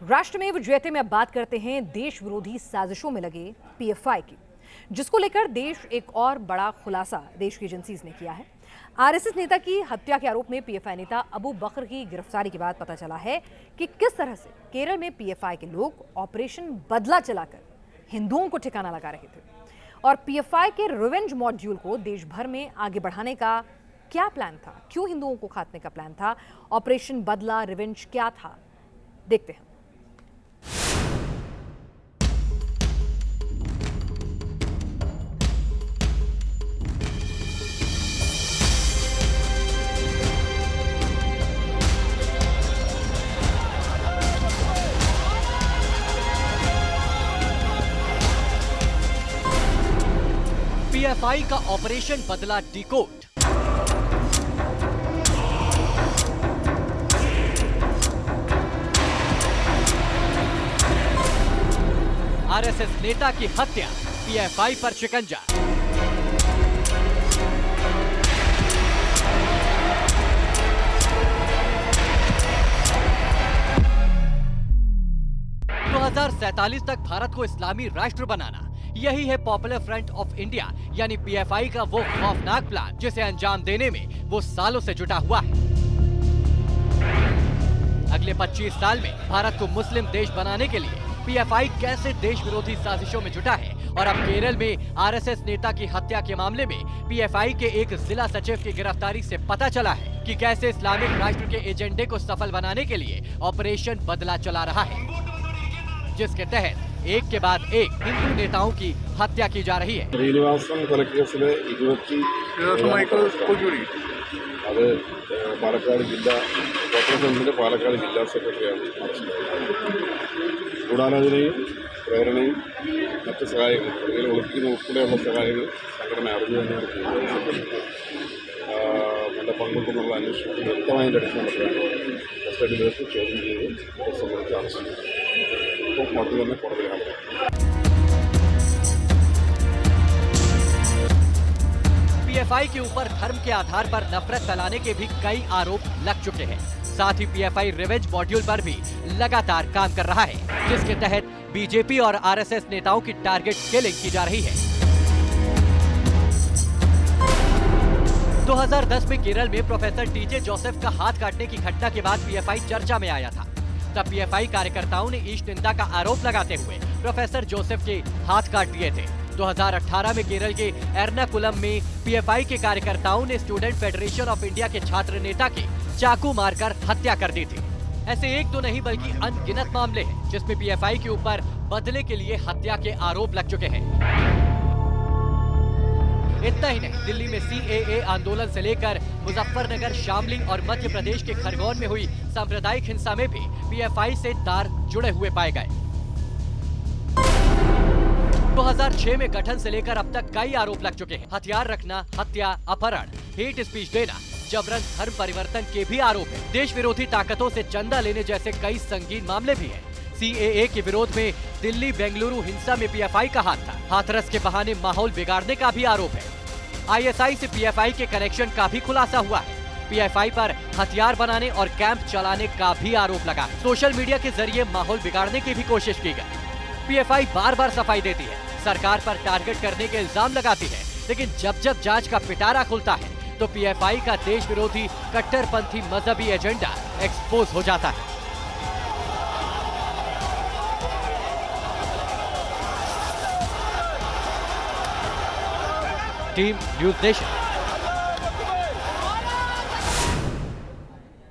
राष्ट्रमेव जयते में अब बात करते हैं देश विरोधी साजिशों में लगे पीएफआई की, जिसको लेकर देश एक और बड़ा खुलासा देश की एजेंसीज ने किया है। आरएसएस नेता की हत्या के आरोप में पीएफआई नेता अबू बकर की गिरफ्तारी के बाद पता चला है कि किस तरह से केरल में पीएफआई के लोग ऑपरेशन बदला चलाकर हिंदुओं को ठिकाना लगा रहे थे और पीएफआई के रिवेंज मॉड्यूल को देश भर में आगे बढ़ाने का क्या प्लान था, क्यों हिंदुओं को खातने का प्लान था, ऑपरेशन बदला रिवेंज क्या था, देखते हैं। पीएफआई का ऑपरेशन बदला डिकोड। आरएसएस नेता की हत्या, पीएफआई पर शिकंजा। तो 2047 तक भारत को इस्लामी राष्ट्र बनाना, यही है पॉपुलर फ्रंट ऑफ इंडिया यानी पीएफआई का वो खौफनाक प्लान जिसे अंजाम देने में वो सालों से जुटा हुआ है। अगले 25 साल में भारत को मुस्लिम देश बनाने के लिए पीएफआई कैसे देश विरोधी साजिशों में जुटा है और अब केरल में आरएसएस नेता की हत्या के मामले में पीएफआई के एक जिला सचिव की गिरफ्तारी से पता चला है कि कैसे इस्लामिक राष्ट्र के एजेंडे को सफल बनाने के लिए ऑपरेशन बदला चला रहा है, जिसके तहत एक के बाद एक हिंदू नेताओं की हत्या की जा रही है। ശ്രീനിവാസൻ കൊലക്കേസിലെ 27 അത് പാലക്കാട് ജില്ലാ കോൺഗ്രസിന്റെ പാലക്കാട് ജില്ലാ സെക്രട്ടറിയാണ് ഗൂഢാലോചനയും പ്രേരണയും മറ്റ് സഹായങ്ങളും ഇതിൽ ഒളിപ്പിക്കുന്ന ഉൾപ്പെടെയുള്ള സഹായങ്ങൾ സംഘടന അറിഞ്ഞു തന്നെയാണ് നല്ല പങ്കുണ്ടെന്നുള്ള അന്വേഷണത്തിൽ വ്യക്തമായതിൻ്റെ അടിസ്ഥാനത്തിലാണ് കസ്റ്റഡിയിലേക്ക് ചോദ്യം ചെയ്ത് സംബന്ധിച്ച് അറസ്റ്റ് ചെയ്തത്. ഇപ്പോൾ മറ്റു തന്നെ കോടതിയിലാണ്. पीएफआई के ऊपर धर्म के आधार पर नफरत फैलाने के भी कई आरोप लग चुके हैं। साथ ही पीएफआई रिवेंज मॉड्यूल पर भी लगातार काम कर रहा है, जिसके तहत बीजेपी और आरएसएस नेताओं की टारगेट किलिंग की जा रही है। 2010 में केरल में प्रोफेसर टीजे जोसेफ का हाथ काटने की घटना के बाद पीएफआई चर्चा में आया था। तब पीएफआई कार्यकर्ताओं ने ईश निंदा का आरोप लगाते हुए प्रोफेसर जोसेफ के हाथ काट दिए थे। 2018 में केरल के एर्नाकुलम में पीएफआई के कार्यकर्ताओं ने स्टूडेंट फेडरेशन ऑफ इंडिया के छात्र नेता की चाकू मारकर हत्या कर दी थी। ऐसे एक तो नहीं बल्कि अनगिनत मामले हैं जिसमें पीएफआई के ऊपर बदले के लिए हत्या के आरोप लग चुके हैं। इतना ही नहीं, दिल्ली में सीएए आंदोलन से लेकर मुजफ्फरनगर, शामली और मध्य प्रदेश के खरगोन में हुई सांप्रदायिक हिंसा में भी पीएफआई से तार जुड़े हुए पाए गए। 2006 में गठन से लेकर अब तक कई आरोप लग चुके हैं। हथियार रखना, हत्या, अपहरण, हेट स्पीच देना, जबरन धर्म परिवर्तन के भी आरोप हैं। देश विरोधी ताकतों से चंदा लेने जैसे कई संगीन मामले भी हैं। सीएए के विरोध में दिल्ली बेंगलुरु हिंसा में पीएफआई का हाथ था। हाथरस के बहाने माहौल बिगाड़ने का भी आरोप है। आईएसआई से पीएफआई के कनेक्शन का भी खुलासा हुआ है। पीएफआई पर हथियार बनाने और कैंप चलाने का भी आरोप लगा। सोशल मीडिया के जरिए माहौल बिगाड़ने की भी कोशिश की गई। पीएफआई बार बार सफाई देती है, सरकार पर टारगेट करने के इल्जाम लगाती है, लेकिन जब जब जांच का पिटारा खुलता है तो पीएफआई का देश विरोधी कट्टरपंथी मजहबी एजेंडा एक्सपोज हो जाता है। Team news nation.